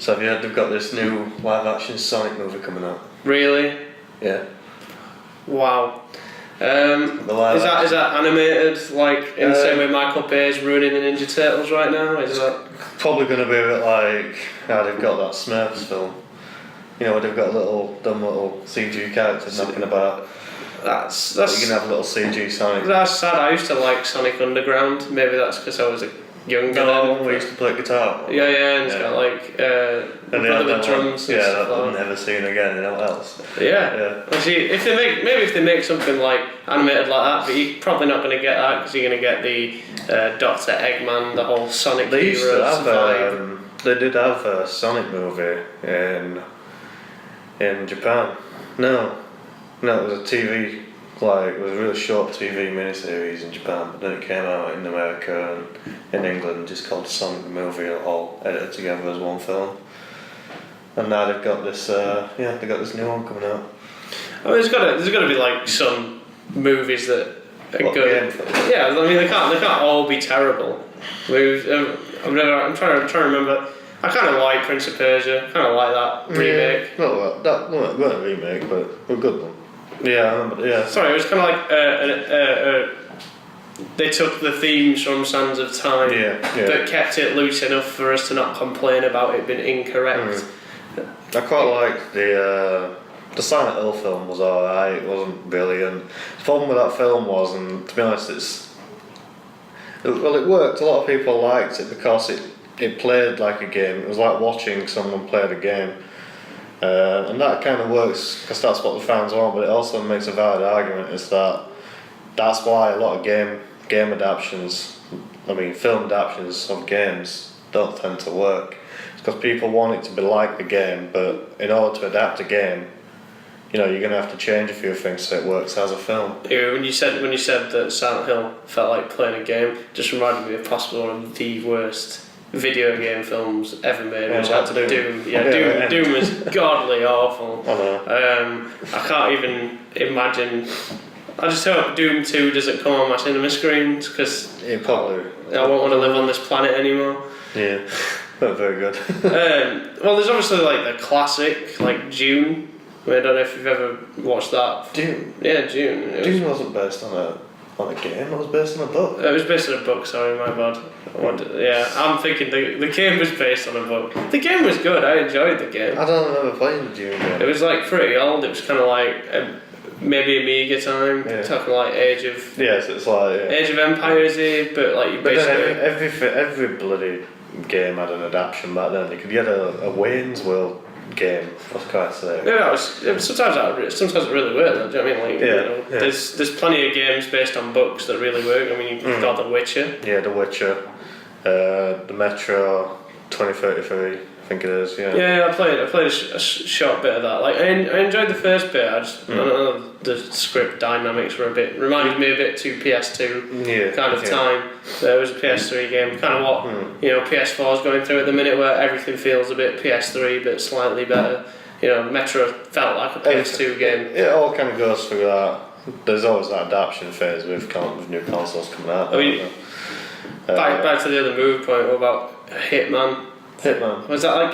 So have you heard they've got this new live-action Sonic movie coming out? Really? Yeah. Wow. Is that animated like in the same way Michael Bay's ruining the Ninja Turtles right now? Is that probably going to be a bit like how they've got that Smurfs film? You know, where they've got dumb little CG characters knocking about. That's you can have a little CG Sonic. That's sad. I used to like Sonic Underground. Maybe that's because I was a younger then. We used to play guitar. Yeah, and it's got like the drums and stuff. That I've never seen again. You know what else? Yeah. See, if they make something like animated like that, but you're probably not going to get that because you're going to get the Dr. Eggman, the whole Sonic Heroes vibe. They did have a Sonic movie in Japan. No, it was a TV. It was a really short TV miniseries in Japan, but then it came out in America and in England, just called Sonic the Movie, all edited together as one film. And now they've got this, new one coming out. I mean, there's got to be like some movies that are good. Yeah, I mean they can't all be terrible. I'm trying to remember. I kind of like Prince of Persia. Kind of like that remake. That wasn't a remake, but a good one. Yeah, I remember. Yeah. Sorry, it was kind of like they took the themes from Sands of Time, but kept it loose enough for us to not complain about it being incorrect. I quite liked the Silent Hill film was alright. It wasn't brilliant. The problem with that film was, and to be honest, it worked. A lot of people liked it because it played like a game. It was like watching someone play the game. And that kind of works because that's what the fans want, but it also makes a valid argument is that's why a lot of game adaptations, film adaptations of games don't tend to work. It's because people want it to be like the game, but in order to adapt a game, you're going to have to change a few things so it works as a film. Yeah, when you said that Silent Hill felt like playing a game, it just reminded me of possibly one of the worst video game films ever made, which had to Doom. Yeah, Doom was godly awful. I know. I can't even imagine. I just hope Doom 2 doesn't come on my cinema screens because I won't want to live on this planet anymore. Yeah, not very good. Well, there's obviously like the classic, like Dune. I don't know if you've ever watched that. Dune? Yeah, Dune. Dune wasn't based on a game, it was based on a book. It was based on a book, sorry, my bad. I'm thinking the game was based on a book. The game was good, I enjoyed the game. I don't remember playing the Dune game. It was like pretty old, it was kind of like maybe Amiga time, talking like Age of... Yes, it's like... Yeah. Age of Empires-y, but like you basically... Then every bloody game had an adaptation back then. You could get a Wayne's World game, for Christ's sake. Yeah, sometimes it really worked, do you know what I mean? Like, there's plenty of games based on books that really work. I mean, you've got The Witcher. Yeah, The Witcher. The Metro 2033, I think it is, Yeah, I played a short bit of that. Like, I enjoyed the first bit, I don't know, the script dynamics were reminded me a bit to PS2 kind of time. So it was a PS3 game, kind of what PS4 is going through at the minute, where everything feels a bit PS3 but slightly better. Metro felt like a PS2 game. It all kind of goes through that. There's always that adaptation phase with new consoles coming out. I mean, back to the other move point, what about Hitman? Was that like...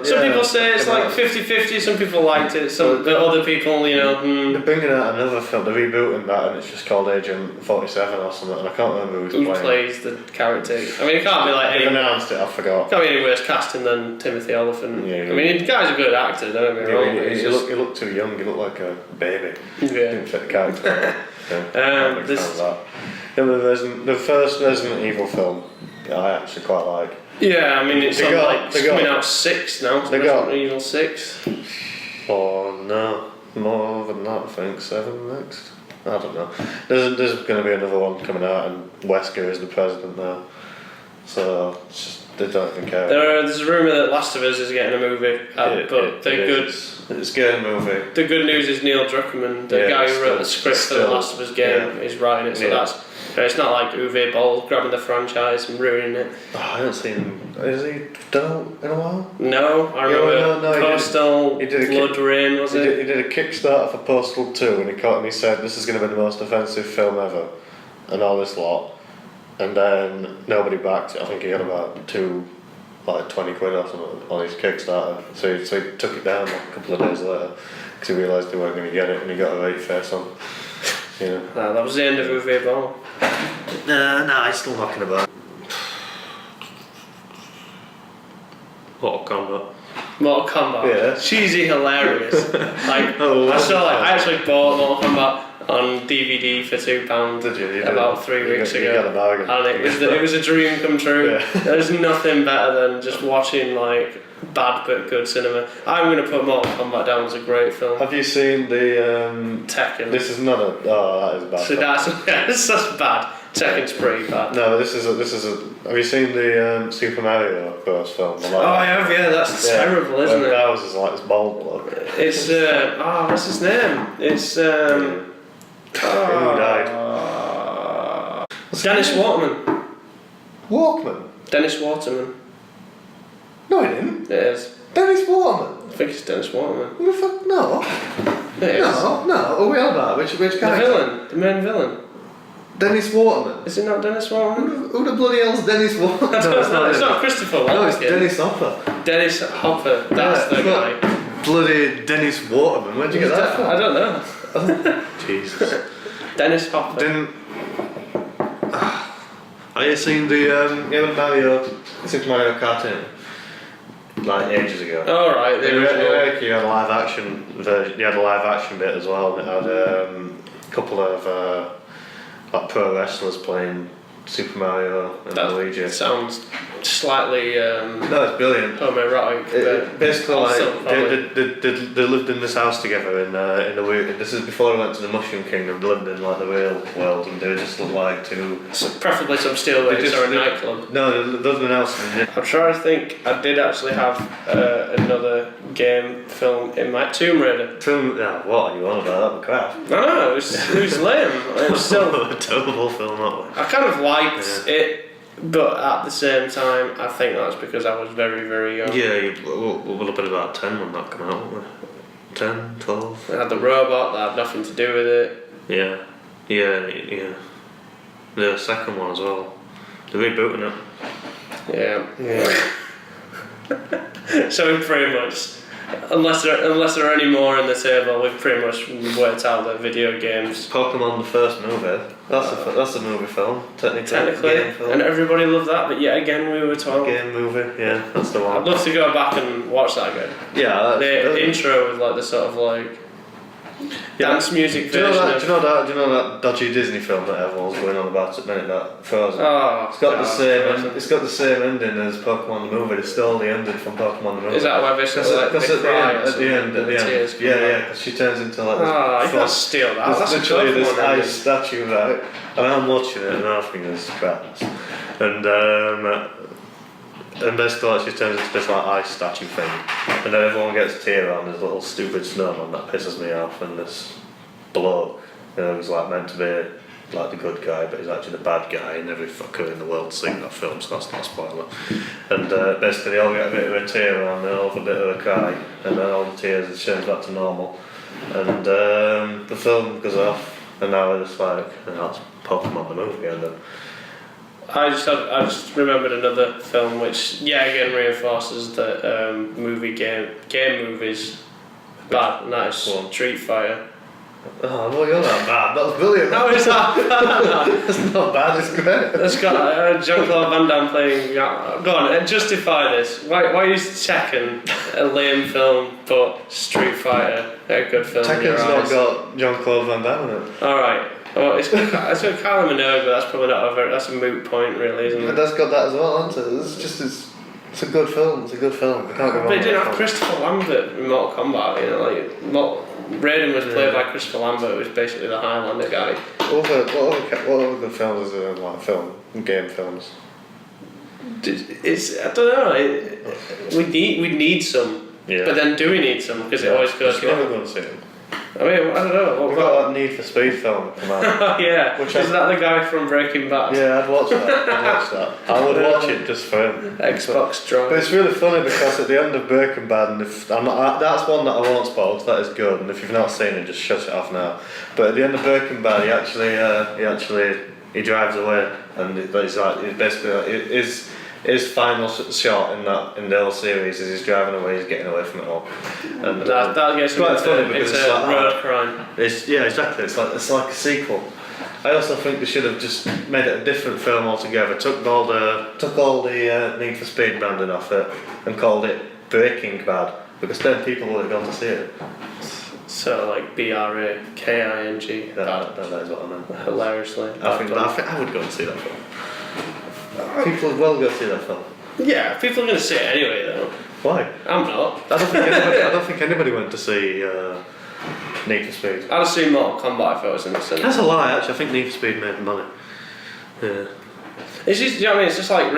some people say it's like 50-50, some people liked it, other people, They're bringing out another film, they're rebooting that, and it's just called Agent 47 or something, and I can't remember who plays the character. I mean, it can't be like They've announced it, I forgot. It can't be any worse casting than Timothy Olyphant. I mean, the guy's a good actor, don't get me wrong. He looked too young, he looked like a baby. Didn't fit the character. The first Resident Evil film, I actually quite like. Yeah, I mean, it's coming out 6 now. Resident Evil 6. Oh no, more than that, I think. 7 next. I don't know. There's going to be another one coming out, and Wesker is the president now. So they don't even care. There's a rumour that Last of Us is getting a movie, It's getting a movie. The good news is Neil Druckmann, the guy who wrote the script for the Last of Us game, is writing it. So it's not like Uwe Boll grabbing the franchise and ruining it. Oh, I haven't seen him. Has he done it in a while? No, I remember Postal Blood Rain, was it? He did a Kickstarter for Postal 2, and he said this is going to be the most offensive film ever, and all this lot. And then nobody backed it. I think he had about 2 like 20 quid or something on his Kickstarter. So he took it down like a couple of days later because he realised they weren't going to get it, and he got a right face on. You know. That was the end of Uwe Boll. Nah, he's still knocking about. Mortal Kombat. Yeah. Cheesy, hilarious. Like, Oh, I actually bought Mortal Kombat on DVD for £2. Did you? About 3 weeks ago. You got a bargain. And it was a dream come true. Yeah. There's nothing better than just watching like bad but good cinema. I'm going to put Mortal Kombat down as a great film. Have you seen the Tekken. This is not a. Oh, that is bad. So that's bad. Tekken's pretty bad. No, this is a. Have you seen the Super Mario Bros. Film? Oh, I have. Yeah, that's terrible, isn't it? Bowser's like this bold look. It's what's his name? It's Who died? Dennis Waterman. Walkman. Dennis Waterman. No, he didn't. It is. Dennis Waterman. I think it's Dennis Waterman. Who the fuck? No. It is. No. Are we on about which The character? villain, the main villain. Dennis Waterman. Is it not Dennis Waterman? Who the bloody hell's Dennis Waterman? No, it's not Christopher Walken. No, it's Dennis Hopper. Dennis Hopper. That's the guy. Bloody Dennis Waterman. Where'd you get that from? I don't know. Jesus. Dennis Hopper. Have you seen the Super Mario cartoon? Like ages ago. Oh right, the original. You had a live action version. You had a live action bit as well. And it had a couple of like pro wrestlers playing Super Mario and Luigi. That sounds slightly No, it's brilliant. homoerotic. Basically, like they lived in this house together in the weird. This is before they went to the Mushroom Kingdom. They lived in like the real world, and they just looked like two. So preferably some steelworks or a nightclub. No, there's nothing else. I'm trying to think. I did actually have another game film in my Tomb Raider. What are you on about? That crap. No, it was lame. It was still A terrible film, that one. I kind of liked it, but at the same time, I think that's because I was very, very young. Yeah, we would have been about 10 when that came out, weren't we? 10, 12. It had the robot that had nothing to do with it. Yeah. The second one as well. They're rebooting it. Yeah. So we pretty much, unless there are any more on the table, we've pretty much worked out the video games. Pokemon, the first movie. That's a movie film, technically. Game film. And everybody loved that, but yet again we were 12. Game movie, yeah, that's the one. I'd love to go back and watch that again. Yeah, the intro with like the sort of like dance music version. Do you know that dodgy Disney film that everyone's going on about at the minute? That Frozen. Oh, it's got the same ending as Pokemon the movie. It's still the ending from Pokemon the movie. Is that why basically like at the end, because she turns into like this. You can't steal that. There's literally this ice statue, right? And I'm watching it and I'm thinking this crap. And basically like, she turns into this like ice statue thing, and then everyone gets a tear on this little stupid snowman that pisses me off, and this bloke, who's like meant to be like the good guy, but he's actually the bad guy, and every fucker in the world seen that film, so that's not a spoiler. And basically they all get a bit of a tear on, they all have a bit of a cry, and then all the tears it turns back to normal, and the film goes off, and now it's like, that's Pokemon the movie, and then I just remembered another film which again reinforces that game movies bad, and that is Street Fighter. Oh, well, you're not bad. That was brilliant. No, it's not bad. That's not bad, it's great. That's got Jean-Claude Van Damme playing. Go on, justify this. Why is Tekken a lame film but Street Fighter a good film? Tekken's not got Jean-Claude Van Damme in it. Alright. Well, it's got Kylie Minogue, but that's probably not that's a moot point, really, isn't it? But that's got that as well, hasn't it? It's a good film. It's a good film. Can't go wrong. But it didn't have Christopher Lambert in Mortal Kombat. Raiden was played by Christopher Lambert, who was basically the Highlander guy. What other good films is there in game films? I don't know. We need some. Yeah. But then do we need some? Because it always goes. You're never going to see them. I mean, I don't know. We've got that Need for Speed film come out. Yeah. Is that the guy from Breaking Bad? Yeah, I'd watch that. I would watch it just for him. Xbox Drive. But it's really funny because at the end of Breaking Bad, and that's one that I won't spoil, because that is good. And if you've not seen it, just shut it off now. But at the end of Breaking Bad, he drives away, and he's like, he's basically like, his final shot in the whole series is he's driving away, he's getting away from it all. And that gets quite funny because it's it's like road crime. Yeah, exactly. It's like a sequel. I also think they should have just made it a different film altogether. Took all the Need for Speed branding off it and called it Breaking Bad, because then people would have gone to see it. So like BRAKING. That is what I meant. Hilariously. I think I would go and see that film. People would well go see that film. Yeah, people are going to see it anyway though. Why? I'm not. I don't think anybody went to see Need for Speed. I'd have seen Mortal Kombat if I was in the cinema. That's a lie, actually. I think Need for Speed made money. Yeah. It's just, you know what I mean? It's just like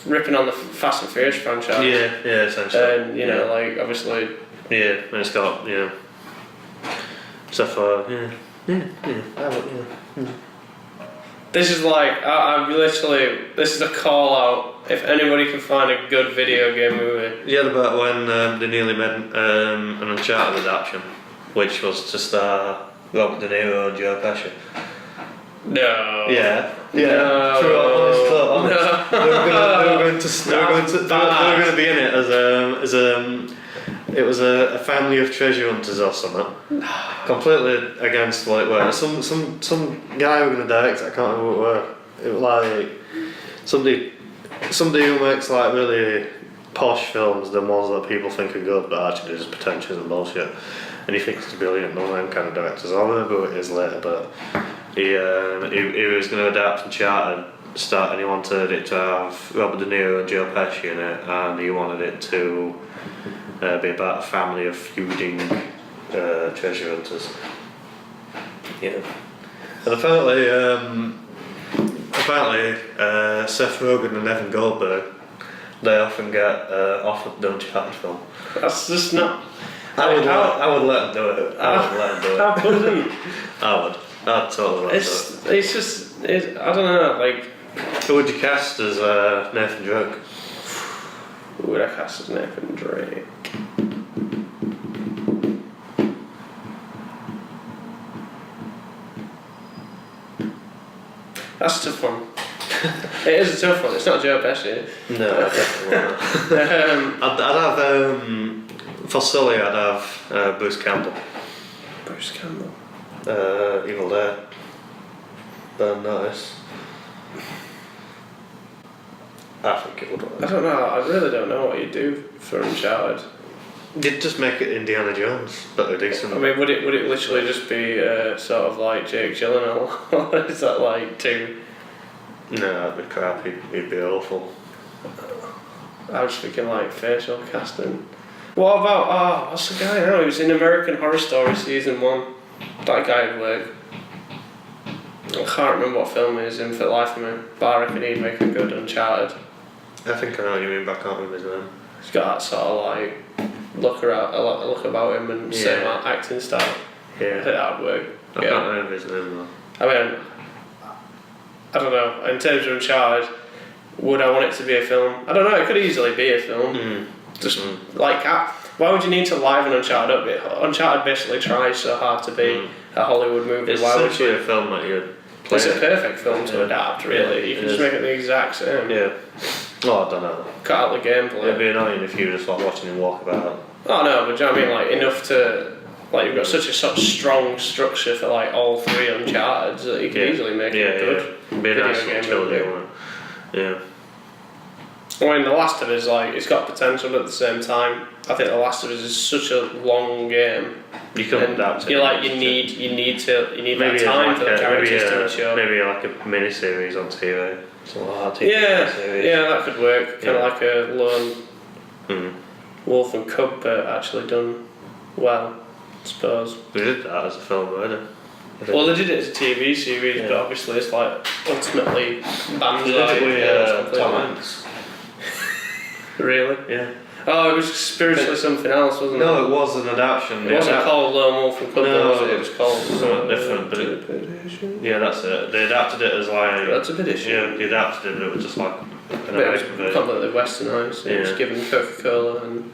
ripping on the Fast and Furious franchise. Yeah, essentially. And, you know, like, obviously... Yeah, and it's got, stuff for, This is like, I literally, this is a call out. If anybody can find a good video game movie. Yeah, about when they nearly made an Uncharted adaptation, which was to star Robert De Niro and Joe Pesci. No. Yeah. No. No. They were going to be in it as it was a family of treasure hunters or something. Completely against what it was. Some guy who was going to direct it, I can't remember what it was. It was like somebody who makes like really posh films, the ones that people think are good but actually just pretentious and bullshit. And he thinks it's brilliant, one of them kind of directors. I remember what it is later, but he was going to adapt Uncharted and he wanted it to have Robert De Niro and Joe Pesci in it, and he wanted it to be about a family of feuding treasure hunters. Yeah. And apparently Seth Rogen and Evan Goldberg, they often get offered the Uncharted film. That's just not... I would let them do it. How couldn't? I'd totally let them do it. It's just... I don't know, like... Who would you cast as Nathan Drake? Who would I cast as Nathan Drake? That's a tough one. It is a tough one. It's not Joe Pesci. No, definitely not. I'd have for Sully. I'd have Bruce Campbell. Bruce Campbell. Evil Dead. Burn Notice. I think it would work. I don't know. I really don't know what you do for Uncharted. You'd just make it Indiana Jones, but a decent. I mean, would it literally just be sort of like Jake Gyllenhaal, or is that like too? No, that'd be crap. He'd be awful. I was thinking like facial casting. What about what's the guy now? He was in American Horror Story season 1. That guy would work. I can't remember what film he was in for the life of me, but I reckon he'd make a good Uncharted. I think I know what you mean, but I can't remember his name. He's got that sort of like look about him and same acting style. Yeah. I think that would work. I can't remember his name though. I mean, I don't know. In terms of Uncharted, would I want it to be a film? I don't know. It could easily be a film. Like, why would you need to liven Uncharted up? Uncharted basically tries so hard to be a Hollywood movie. It's why would essentially you? a film that you'd play. It's a perfect film to adapt, really. You can just make it the exact same. Yeah. Oh, I don't know. Cut out the gameplay. It'd be annoying if you were just like watching him walk about. Oh no, but do you know what I mean? Like enough to, like you've got such a sort of strong structure for like all 3 Uncharted that you can easily make it a good video game movie. Yeah. I mean, The Last of Us, like, it's got potential, but at the same time, I think The Last of Us is such a long game. You couldn't adapt it. You need that time for the characters to mature. Maybe like a mini series on TV. Yeah, that could work. Kind of like a lone wolf and cub, but actually done well, I suppose. They did that as a film, already. Well, they did it as a TV series, but obviously it's like ultimately bands like Tom Hanks. Really? Yeah. Oh, it was spiritually something else, wasn't it? No, it was an adaptation. It wasn't called Lone Wolf and Cub, it was called something different. But yeah, that's it. They adapted it as like. That's a bit issue. Yeah, they adapted it, but it was just like an American version. Completely westernised. It was given Coca-Cola and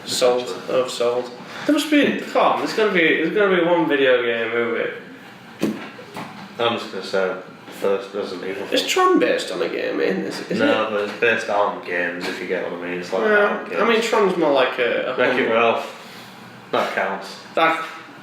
salt. There must be. Come on, there's gonna be one video game movie. I'm just gonna say first Resident Evil film. Is Tron based on a game, isn't it? No, but it's based on games, if you get what I mean. It's like games. I mean, Tron's more like a Wreck-It Ralph. That counts.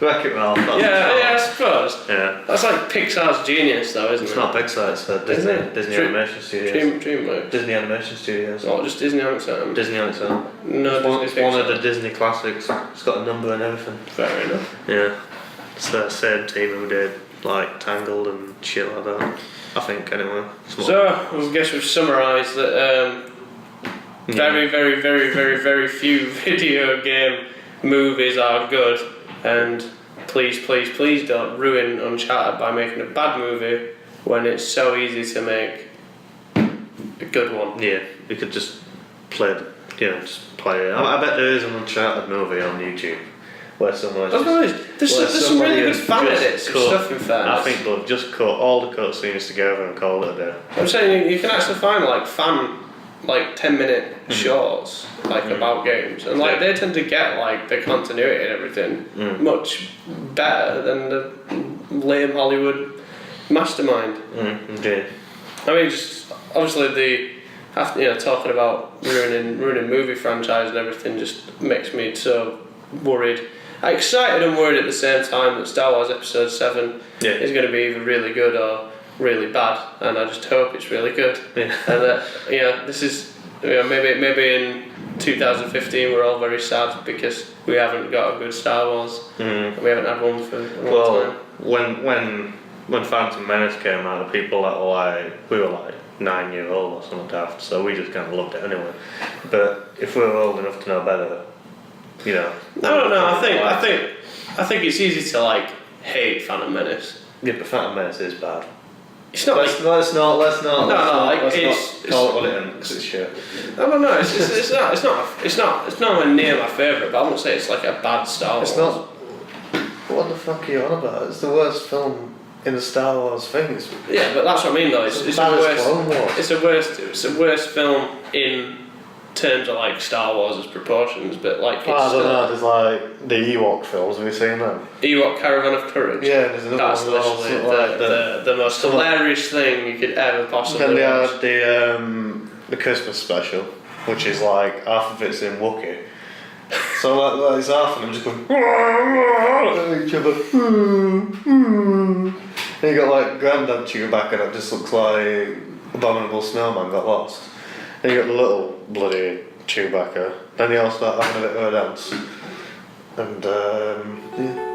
Wreck-It Ralph. I suppose. Yeah. That's like Pixar's genius, though, isn't it? It's not Pixar, it's Disney Animation Studios. DreamWorks. Disney Animation Studios. Oh, just Disney on its own? Disney on its own. No, It's one of the Disney classics. It's got a number and everything. Fair enough. Yeah. It's the same team who did like Tangled and shit like that. I think, anyway. So, I guess we've summarised that very, very, very, very, very few video game movies are good, and please, please, please don't ruin Uncharted by making a bad movie when it's so easy to make a good one. Yeah, you could just play it. Just play it. I bet there is an Uncharted movie on YouTube where someone there's some really good fan edits and stuff, in fairness. I think they'll just cut all the cutscenes together and call it a day. I'm saying you can actually find like 10-minute shorts about games, and they tend to get like the continuity and everything much better than the lame Hollywood mastermind. Yeah. I mean, just obviously talking about ruining movie franchise and everything just makes me so worried. Excited and worried at the same time that Star Wars Episode 7 is going to be either really good or really bad, and I just hope it's really good. Yeah. And that this is maybe in 2015 we're all very sad because we haven't got a good Star Wars. And we haven't had one for a long time. When Phantom Menace came out, the people that we were like 9-year-old or something daft, so we just kind of loved it anyway. But if we were old enough to know better, I don't know. I think it's easy to hate Phantom Menace. Yeah, but Phantom Menace is bad. It's not. Let's not call it what it is, because it's shit. I don't know. It's not near my favourite, but I wouldn't say it's like a bad Star Wars. It's not. What the fuck are you on about? It's the worst film in the Star Wars thing. Yeah, but that's what I mean though. It's the worst. Clone Wars. It's the worst film in terms of Star Wars' proportions, but I don't know. There's the Ewok films. Have you seen them? Ewok Caravan of Courage. Yeah, there's another that's literally the most hilarious thing you could ever possibly watch. Then they had the Christmas special, which is half of it's in Wookiee. So it's half of them just going at each other. And you got Grandad Chewbacca that just looks like Abominable Snowman got lost. Then you got the little bloody Chewbacca. Then they all start having a bit of a dance. And yeah.